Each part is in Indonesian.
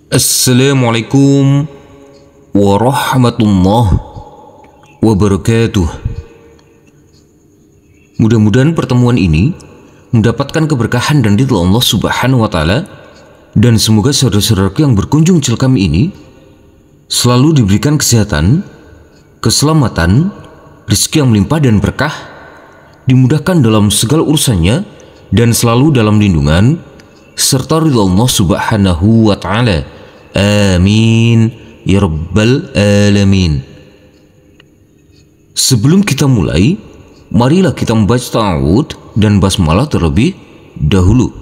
Assalamualaikum warahmatullahi wabarakatuh. Mudah-mudahan pertemuan ini mendapatkan keberkahan dan ridha Allah Subhanahu wa taala, dan semoga saudara-saudaraku yang berkunjung channel kami ini selalu diberikan kesehatan, keselamatan, rezeki yang melimpah dan berkah, dimudahkan dalam segala urusannya, dan selalu dalam lindungan serta ridha Allah Subhanahu wa taala. Amin ya rabbal alamin. Sebelum kita mulai, marilah kita membaca ta'awudz dan basmalah terlebih dahulu.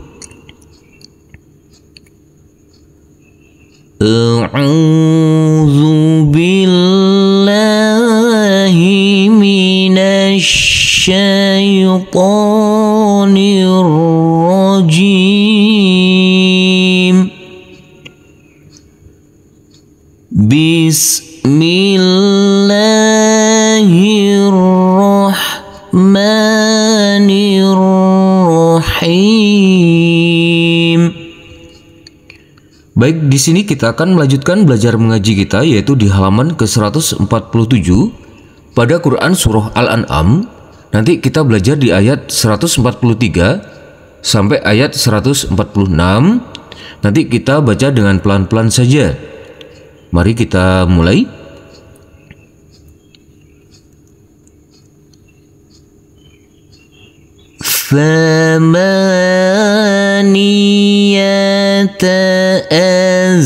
A'udzu billahi minasy syaithanir rajim. Bismillahirrahmanirrahim. Baik, di sini kita akan melanjutkan belajar mengaji kita, yaitu di halaman ke-147 pada Quran Surah Al-An'am. Nanti kita belajar di ayat 143 sampai ayat 146. Nanti kita baca dengan pelan-pelan saja. Mari kita mulai. Thamaniyata azwaj.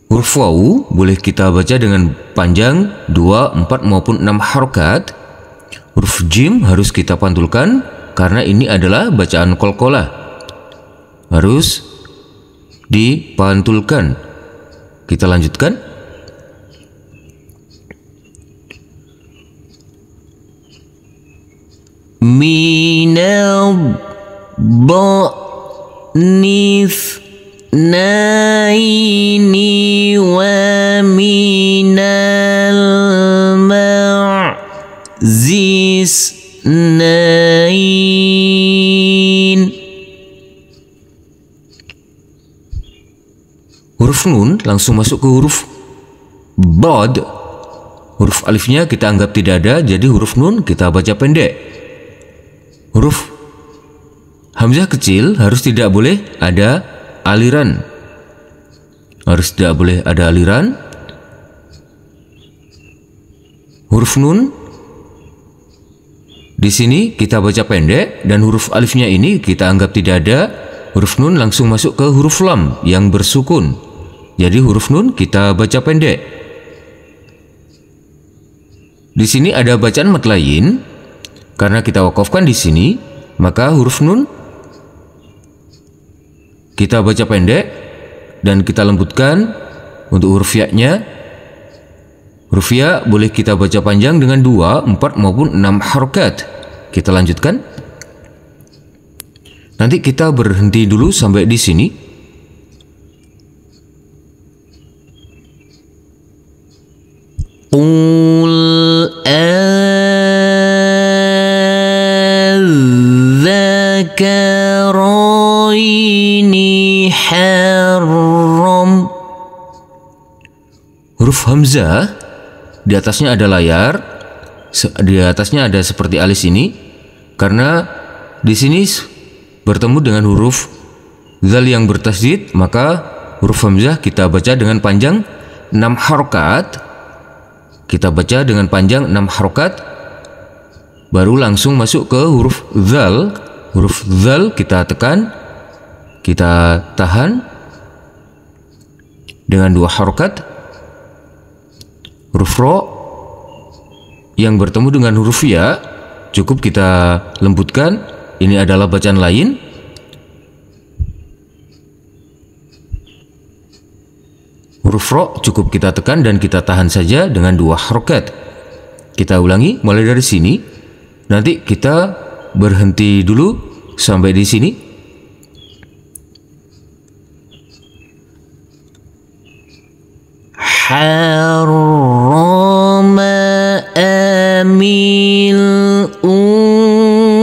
Huruf waw boleh kita baca dengan panjang 2, 4 maupun 6 harokat. Huruf jim harus kita pantulkan karena ini adalah bacaan qalqalah, harus dipantulkan. Kita lanjutkan. Minal ba'nith naini wa minal ma'zis nain. Huruf nun langsung masuk ke huruf bod. Huruf alifnya kita anggap tidak ada, jadi huruf nun kita baca pendek. Huruf hamzah kecil harus tidak boleh ada aliran. Harus tidak boleh ada aliran. Huruf nun di sini kita baca pendek, dan huruf alifnya ini kita anggap tidak ada. Huruf nun langsung masuk ke huruf lam yang bersukun. Jadi huruf nun kita baca pendek. Di sini ada bacaan mat lain. Karena kita wakafkan di sini, maka huruf nun kita baca pendek dan kita lembutkan. Untuk huruf ya-nya, huruf ya boleh kita baca panjang dengan 2, 4 maupun 6 harokat. Kita lanjutkan. Nanti kita berhenti dulu sampai di sini. Qul adzakaraini haram. Huruf hamzah di atasnya ada layar, di atasnya ada seperti alis ini, karena di sini bertemu dengan huruf zal yang bertasydid, maka huruf hamzah kita baca dengan panjang 6 harokat. Kita baca dengan panjang 6 harokat, baru langsung masuk ke huruf zal. Huruf zal kita tekan, kita tahan dengan 2 harokat. Huruf ro yang bertemu dengan huruf ya cukup kita lembutkan. Ini adalah bacaan lain. Huruf ro cukup kita tekan dan kita tahan saja dengan 2 harokat. Kita ulangi mulai dari sini. Nanti kita berhenti dulu sampai di sini. حرم amil unsayaini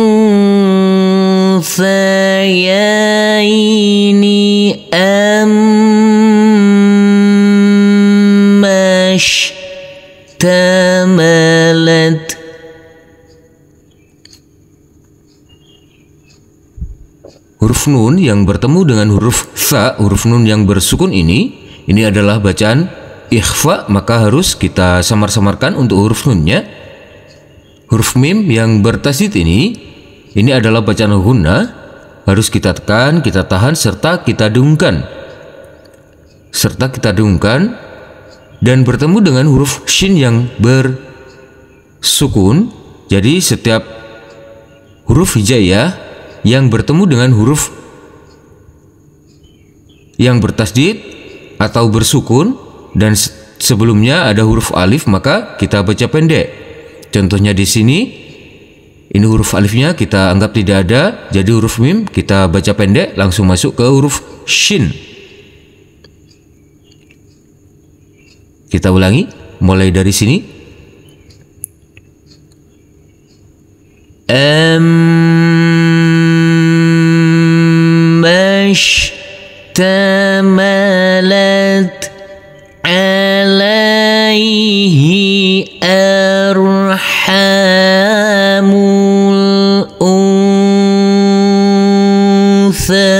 ammashtamalat. Huruf nun yang bertemu dengan huruf tha, huruf nun yang bersukun ini adalah bacaan ikhfa, maka harus kita samar-samarkan untuk huruf nunnya. Huruf mim yang bertasydid ini adalah bacaan gunna, harus kita tekan, kita tahan, serta kita dengungkan. Dan bertemu dengan huruf shin yang bersukun. Jadi setiap huruf hijaiyah yang bertemu dengan huruf yang bertasydid atau bersukun dan sebelumnya ada huruf alif, maka kita baca pendek. Contohnya di sini, ini huruf alifnya kita anggap tidak ada, jadi huruf mim kita baca pendek langsung masuk ke huruf shin. Kita ulangi mulai dari sini. Mashtamalat alaihi arhamul unsayain.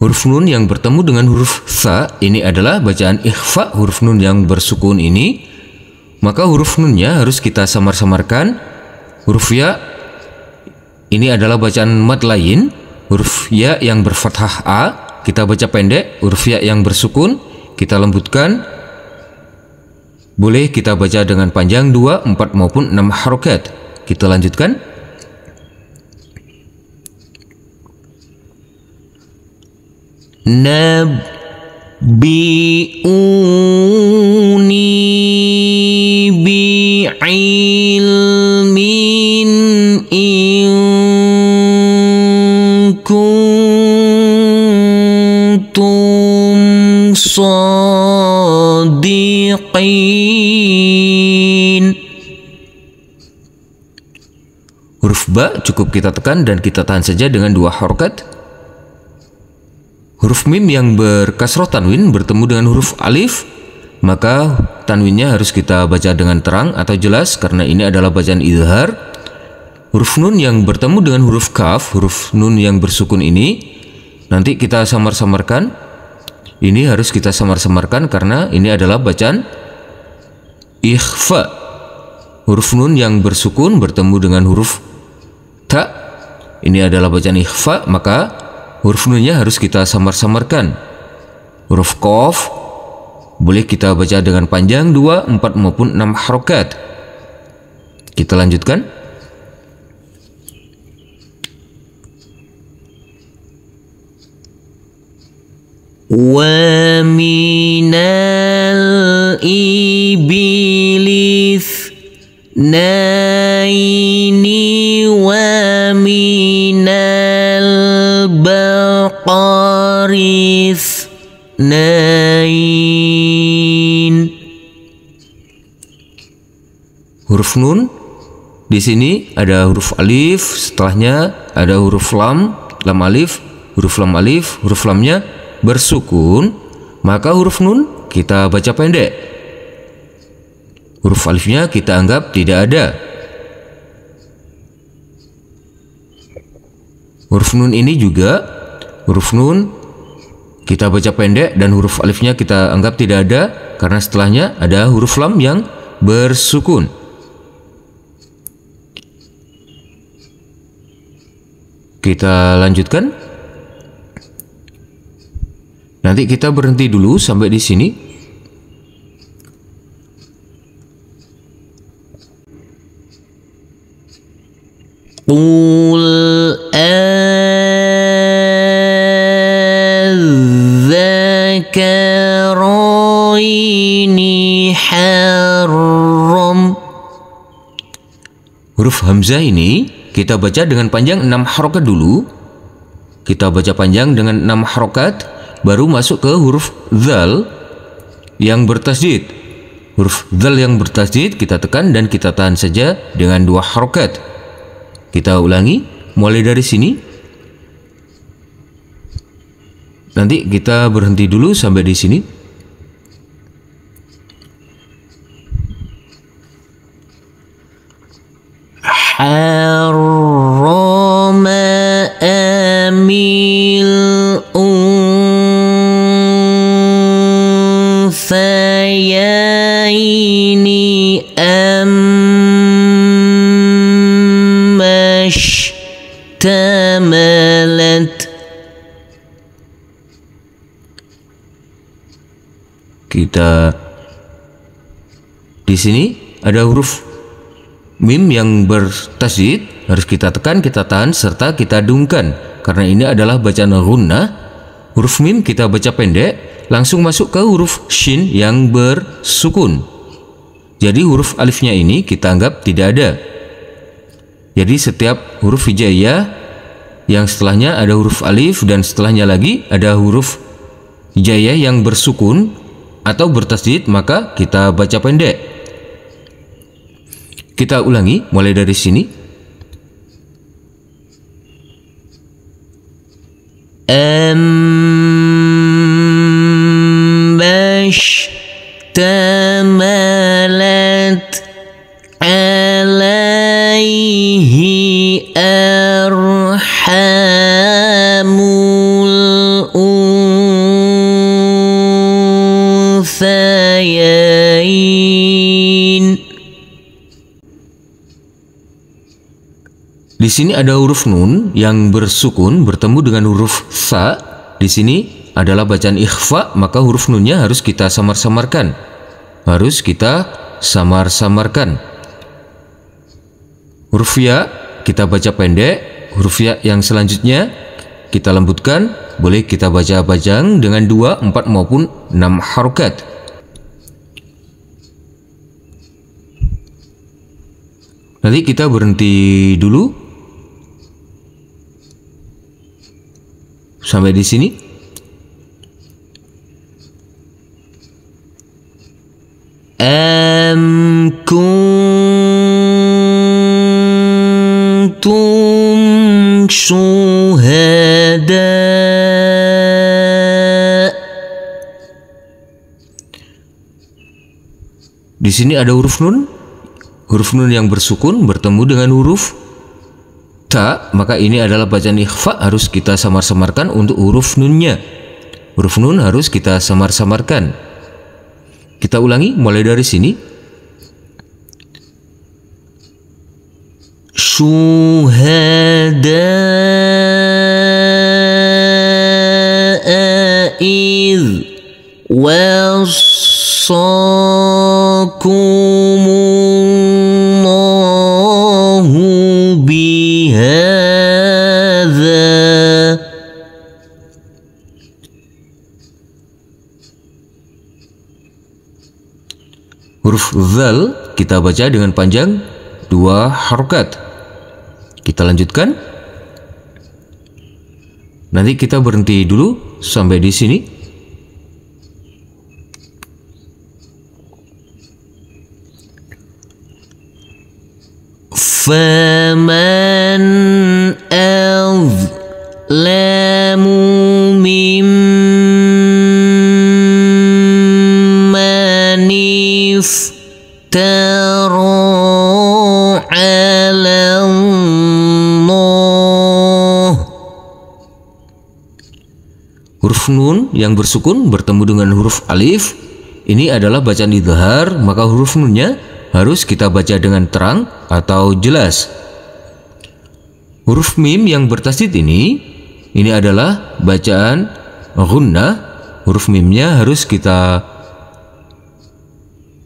Huruf nun yang bertemu dengan huruf tha ini adalah bacaan ikhfa, huruf nun yang bersukun ini, maka huruf nunnya harus kita samar-samarkan. Huruf ya ini adalah bacaan mad lain. Huruf ya yang berfathah a kita baca pendek, huruf ya yang bersukun kita lembutkan. Boleh kita baca dengan panjang 2, 4 maupun 6 harokat. Kita lanjutkan. Nabbi'uni bi'ilmin in kuntum shadiqin. Huruf ba cukup kita tekan dan kita tahan saja dengan 2 harokat. Huruf mim yang berkasroh tanwin bertemu dengan huruf alif, maka tanwinnya harus kita baca dengan terang atau jelas karena ini adalah bacaan izhar. Huruf nun yang bertemu dengan huruf kaf, huruf nun yang bersukun ini nanti kita samar-samarkan. Ini harus kita samar-samarkan karena ini adalah bacaan ikhfa. Huruf nun yang bersukun bertemu dengan huruf ta, ini adalah bacaan ikhfa, maka huruf nunnya harus kita samar-samarkan. Huruf qaf boleh kita baca dengan panjang 2, 4 maupun 6 harokat. Kita lanjutkan. Wa minal iblis naini wa minal baqaris nain. Huruf nun di sini ada huruf alif, setelahnya ada huruf lam, lam alif, huruf lamnya bersukun, maka huruf nun kita baca pendek. Huruf alifnya kita anggap tidak ada. Huruf nun ini juga huruf nun kita baca pendek dan huruf alifnya kita anggap tidak ada karena setelahnya ada huruf lam yang bersukun. Kita lanjutkan. Nanti kita berhenti dulu sampai di sini. Qul adzakaraini haram. Huruf hamzah ini kita baca dengan panjang 6 harokat dulu. kita baca panjang dengan 6 harokat, baru masuk ke huruf dzal yang bertasydid. Huruf dzal yang bertasydid kita tekan dan kita tahan saja dengan 2 harokat. Kita ulangi mulai dari sini. Nanti kita berhenti dulu sampai di sini. Harrama amil unsayaini ammashtamalat. Kita di sini ada huruf mim yang bertasydid, harus kita tekan, kita tahan, serta kita dungkan. Karena ini adalah bacaan ghunnah. Huruf mim kita baca pendek, langsung masuk ke huruf shin yang bersukun. Jadi huruf alifnya ini kita anggap tidak ada. Jadi setiap huruf hijaiyah yang setelahnya ada huruf alif dan setelahnya lagi ada huruf hijaiyah yang bersukun atau bertasydid, maka kita baca pendek. Kita ulangi mulai dari sini. Ammashtamalat alaihi arhamul unthayain. Di sini ada huruf nun yang bersukun bertemu dengan huruf sa. Di sini adalah bacaan ikhfa, maka huruf nunnya harus kita samar-samarkan. Harus kita samar-samarkan. Huruf ya kita baca pendek, huruf ya yang selanjutnya kita lembutkan, boleh kita baca panjang dengan 2, 4 maupun 6 harokat. Nanti kita berhenti dulu sampai di sini. Am kuntum syuhada. Di sini ada huruf nun. Huruf nun yang bersukun bertemu dengan huruf ta, maka ini adalah bacaan ikhfa, harus kita samar-samarkan untuk huruf nunnya. Huruf nun harus kita samar-samarkan. Kita ulangi mulai dari sini. Syuhada iz wassakumullahu bihadza. Huruf dzal kita baca dengan panjang 2 harokat. Kita lanjutkan. Nanti kita berhenti dulu sampai di sini. Faman azlamu mimman iftara ala Allah. Huruf nun yang bersukun bertemu dengan huruf alif. Ini adalah bacaan idhar, maka huruf nunnya harus kita baca dengan terang atau jelas. Huruf mim yang bertasydid ini adalah bacaan ghunnah. Huruf mimnya harus kita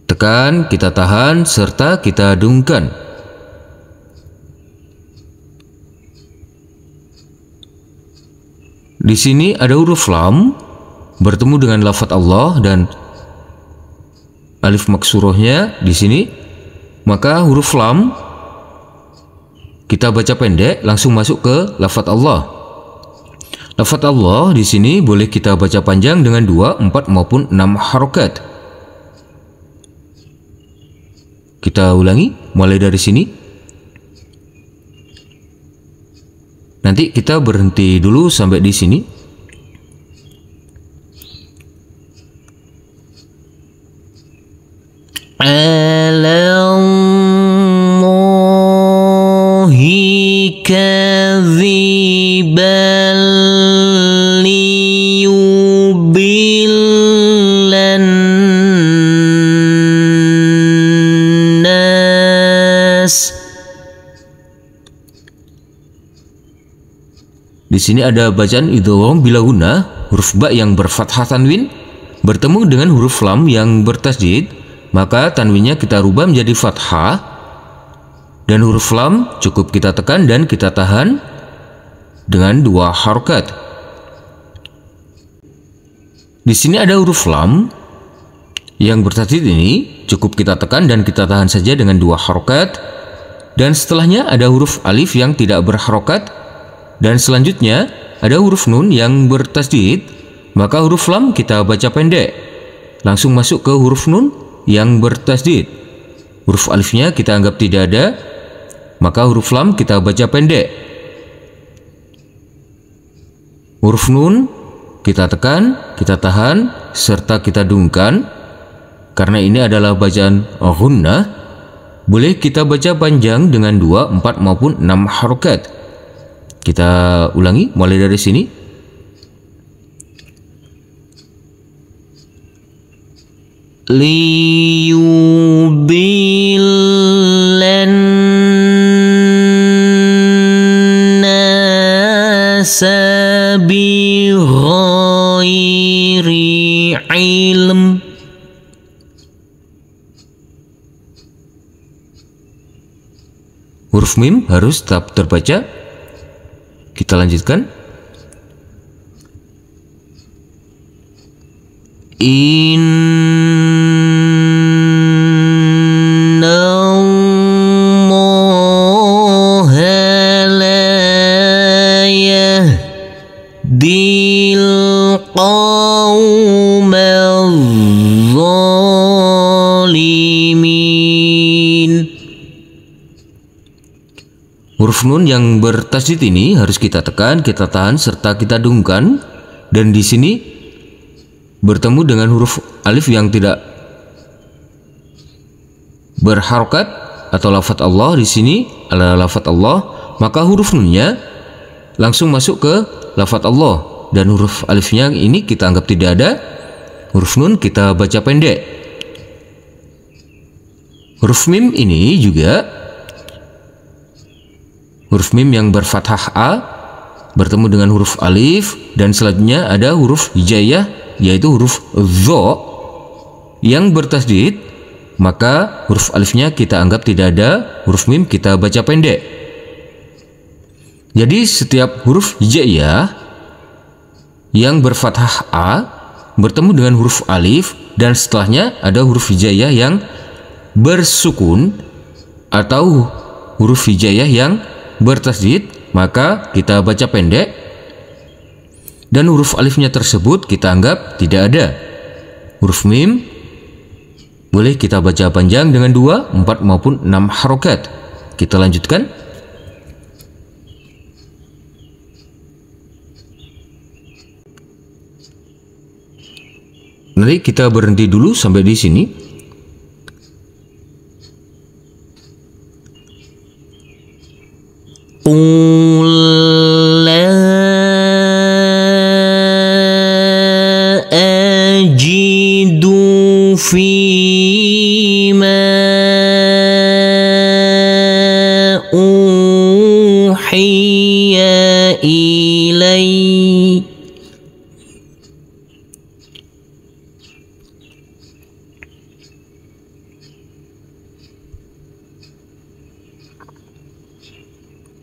tekan, kita tahan, serta kita dungkan. Di sini ada huruf lam bertemu dengan lafadz Allah dan alif maksurohnya di sini, maka huruf lam kita baca pendek langsung masuk ke lafadz Allah. Lafaz Allah di sini boleh kita baca panjang dengan 2, 4 maupun 6 harokat. Kita ulangi mulai dari sini. Nanti kita berhenti dulu sampai di sini. Alallahi kadziban liyubillan nas. Di sini ada bacaan idgham bila gunnah, huruf ba yang berfathah tanwin bertemu dengan huruf lam yang bertasydid, maka tanwinnya kita rubah menjadi fathah dan huruf lam cukup kita tekan dan kita tahan dengan 2 harokat. Di sini ada huruf lam yang bertasydid, ini cukup kita tekan dan kita tahan saja dengan 2 harokat, dan setelahnya ada huruf alif yang tidak berharokat, dan selanjutnya ada huruf nun yang bertasydid, maka huruf lam kita baca pendek langsung masuk ke huruf nun yang bertasydid. Huruf alifnya kita anggap tidak ada, maka huruf lam kita baca pendek. Huruf nun kita tekan, kita tahan, serta kita dungkan. Karena ini adalah bacaan gunnah, boleh kita baca panjang dengan 2, 4 maupun 6 harokat. Kita ulangi mulai dari sini. Liyubillan nasa bighairi ilm. Huruf mim harus tetap terbaca. Kita lanjutkan. Innallaha la yahdil qaumadh zalimin. Huruf nun yang bertasydid ini harus kita tekan, kita tahan, serta kita dungkan. Dan di sini bertemu dengan huruf alif yang tidak berharokat atau lafaz Allah. Di sini adalah lafaz Allah, maka huruf nunnya langsung masuk ke lafaz Allah, dan huruf alifnya ini kita anggap tidak ada. Huruf nun kita baca pendek. Huruf mim ini juga huruf mim yang berfathah A bertemu dengan huruf alif, dan selanjutnya ada huruf hijaiyah yaitu huruf dho yang bertasydid, maka huruf alifnya kita anggap tidak ada. Huruf mim kita baca pendek. Jadi setiap huruf hijaiyah yang berfathah A bertemu dengan huruf alif, dan setelahnya ada huruf hijaiyah yang bersukun atau huruf hijaiyah yang bertasydid, maka kita baca pendek, dan huruf alifnya tersebut kita anggap tidak ada. Huruf mim boleh kita baca panjang dengan 2, 4 maupun 6 harokat. Kita lanjutkan. Nanti kita berhenti dulu sampai di sini. قُل لَّا أَجِدُ فِيمَا أُوحِيَ إِلَيَّ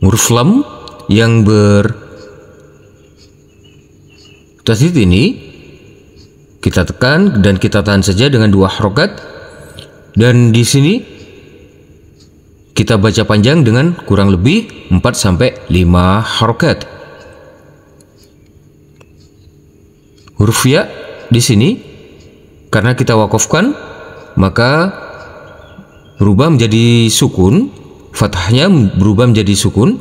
Huruf lam yang bertasydid ini kita tekan dan kita tahan saja dengan 2 harokat, dan di sini kita baca panjang dengan kurang lebih 4 sampai 5 harokat. Huruf ya di sini karena kita wakafkan maka berubah menjadi sukun, fathahnya berubah menjadi sukun.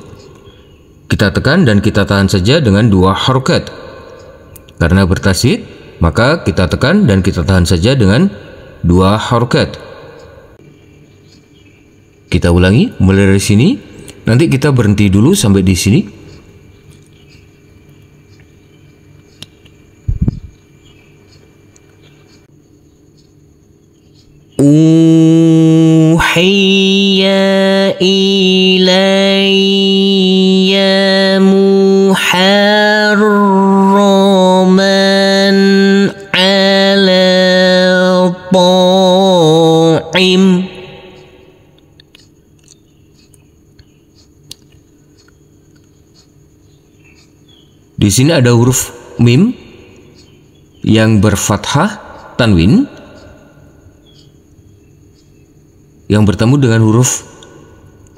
Kita tekan dan kita tahan saja dengan 2 harokat. Karena bertasydid, maka kita tekan dan kita tahan saja dengan 2 harokat. Kita ulangi mulai dari sini. Nanti kita berhenti dulu sampai di sini. Uhiya ilayya muharraman ala ta'im. Di sini ada huruf mim yang berfathah tanwin yang bertemu dengan huruf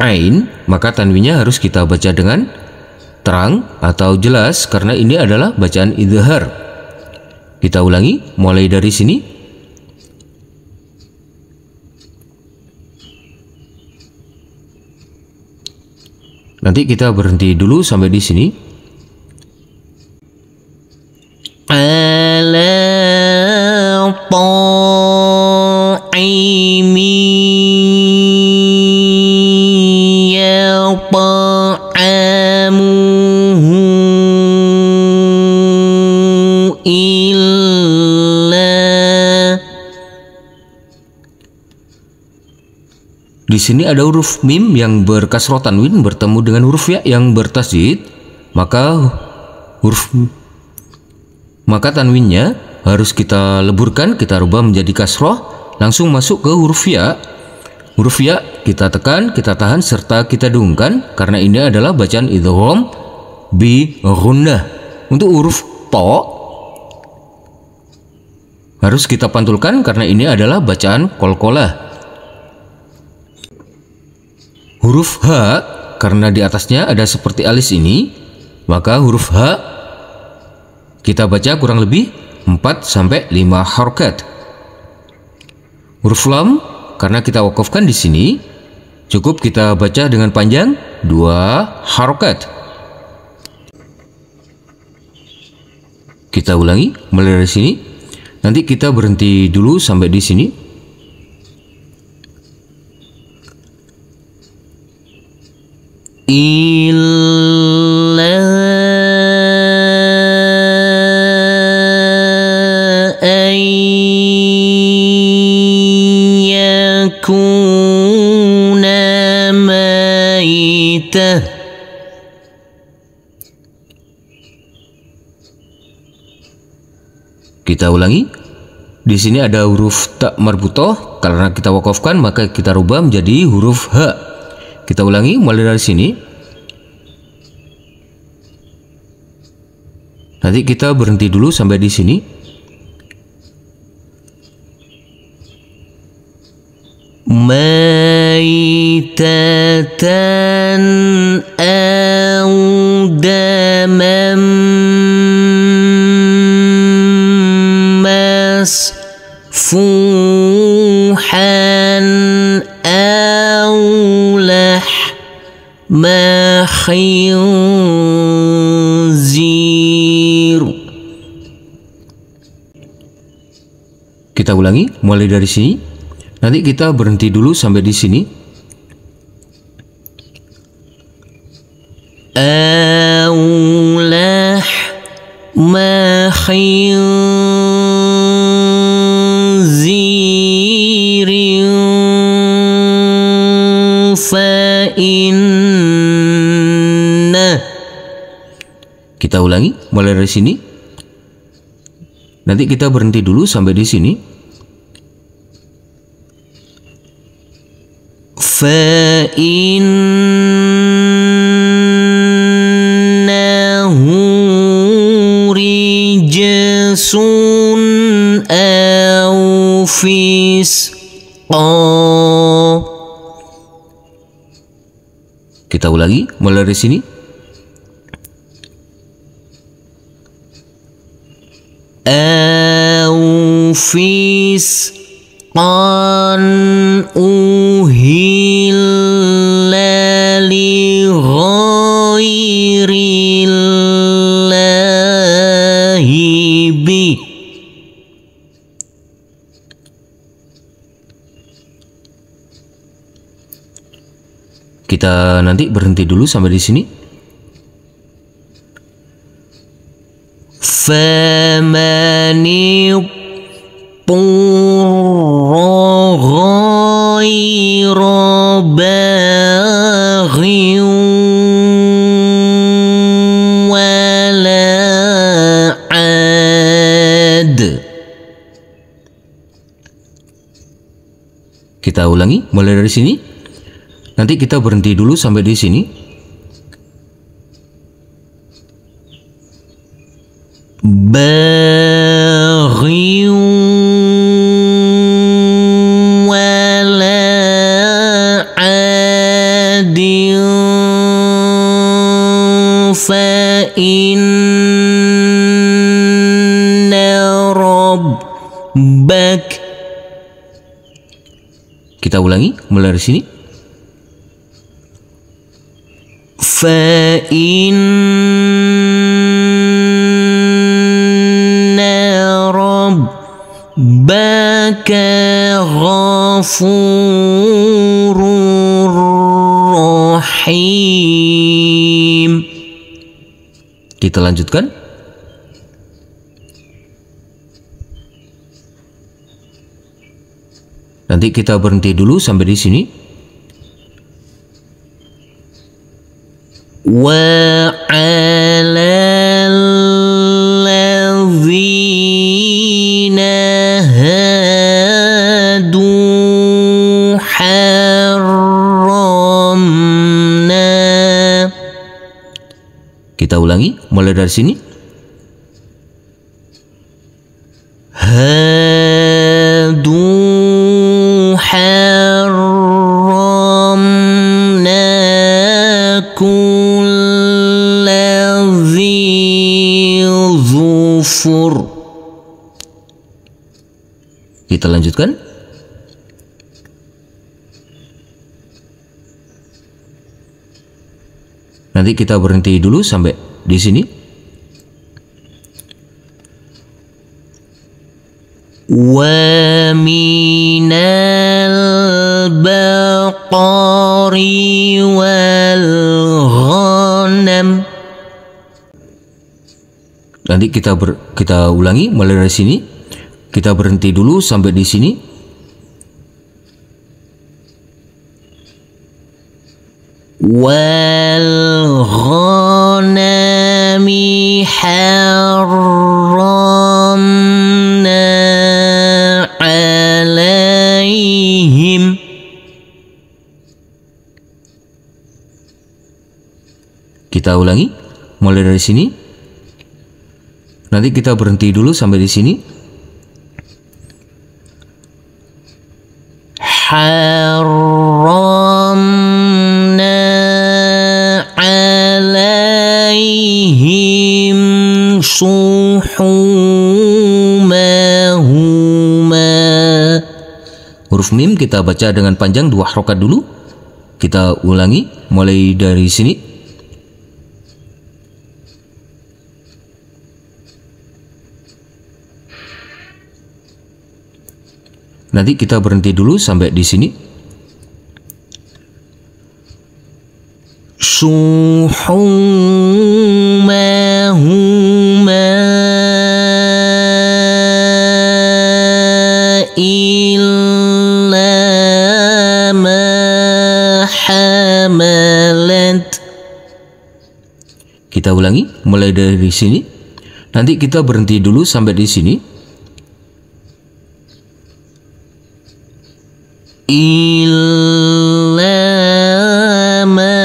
ain, maka tanwinnya harus kita baca dengan terang atau jelas karena ini adalah bacaan idhar. Kita ulangi mulai dari sini. Nanti kita berhenti dulu sampai di sini. Ala ta'imi yata'amuhu illa. Di sini ada huruf mim yang berkasroh tanwin bertemu dengan huruf ya yang bertasydid, maka tanwinnya harus kita leburkan, kita rubah menjadi kasroh, langsung masuk ke huruf ya. Huruf ya kita tekan, kita tahan serta kita dengungkan karena ini adalah bacaan idgham bi ghunnah. Untuk huruf to harus kita pantulkan karena ini adalah bacaan qalqalah. Huruf H karena di atasnya ada seperti alis ini, maka huruf H kita baca kurang lebih 4-5 harokat. Huruf lam karena kita wakafkan di sini cukup kita baca dengan panjang 2 harokat. Kita ulangi mulai dari sini. Nanti kita berhenti dulu sampai di sini. Illa an yakuna maitah. Kita ulangi. Di sini ada huruf tak marbutoh, karena kita wakafkan maka kita rubah menjadi huruf H. Kita ulangi mulai dari sini. Nanti kita berhenti dulu sampai di sini. Maitatan aw daman masfuhan aw lahma khinzir. Kita ulangi mulai dari sini. Nanti kita berhenti dulu sampai di sini. Aw lahma khinzirin fa inna. Kita ulangi mulai dari sini. Nanti kita berhenti dulu sampai di sini. Fa innahu rijsun aw fisqa. Kita ulangi mulai dari sini. fisqan uhilla li ghairillahi bih. Kita nanti berhenti dulu sampai di sini. Famani turra ghaira baghin wala ad. Kita ulangi mulai dari sini. Nanti kita berhenti dulu sampai di sini. Baghin wala adin fa inna rabbak. Kita ulangi mulai dari sini. Fa inna rabbaka ghafurur rahim. Kita lanjutkan. Nanti kita berhenti dulu sampai di sini. Wa 'alal ladzina hadu harramna. Kita ulangi mulai dari sini. Hadu harramna kulladzi dzufur. Kita lanjutkan. Nanti kita berhenti dulu sampai di sini. Wa minal baqari wal ghanam. Nanti kita ulangi mulai dari sini. Kita berhenti dulu sampai di sini. Wal ghanami harramna alaihim. Kita ulangi mulai dari sini. Nanti kita berhenti dulu sampai di sini. Harramna alaihim suhumahuma. Huruf mim kita baca dengan panjang 2 harokat dulu. Kita ulangi mulai dari sini. Nanti kita berhenti dulu sampai di sini. Suhumahuma illa ma hamalat. Kita ulangi mulai dari sini. Nanti kita berhenti dulu sampai di sini. Illa ma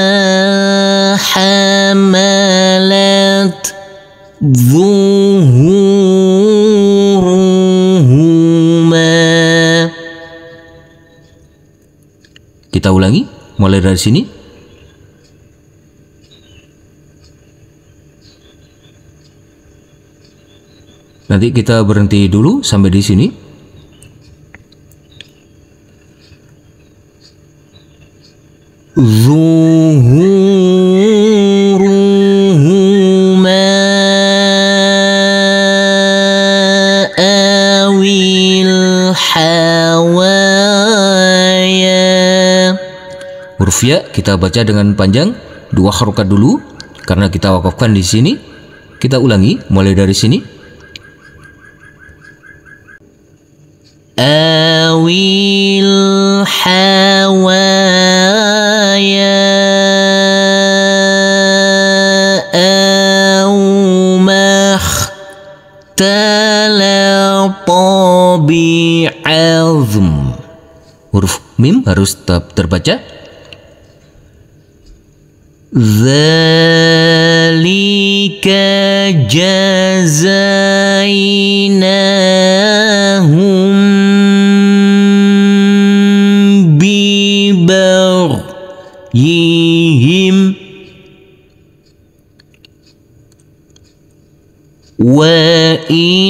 hamalat zuhuruhuma. Kita ulangi mulai dari sini. Nanti kita berhenti dulu sampai di sini. ظهورهما أو الحوايا. Huruf ya kita baca dengan panjang, 2 harokat dulu karena kita wakafkan di sini. Kita ulangi mulai dari sini. Awil hawaya aw makhtalata bi'azm. Huruf mim harus tetap terbaca. Dzalika jazainahum bibaghihim wa inna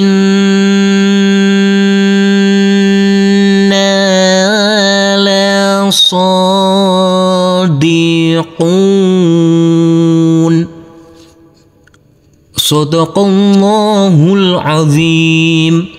lasadiqun. Sadaqallahul azim.